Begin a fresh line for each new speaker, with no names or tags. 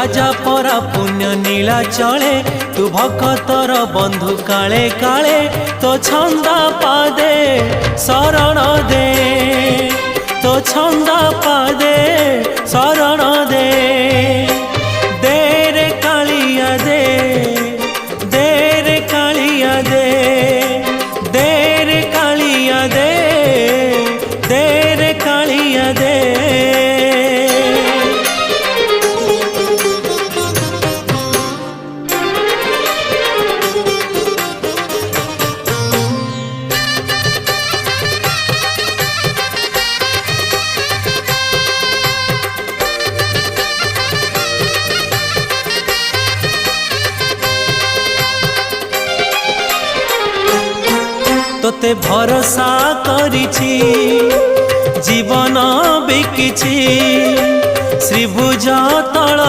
राजा परा पुण्य नीला चले तू भक्तर बंधु काले काले तो छंदा पादे शरण दे तो छंदा पादे शरण दे दे रे कालिया दे रे कालिया दे रे कालिया दे रे कालिया दे। तोते भरोसा करिछि जीवन बिकिछि श्रीभुज तल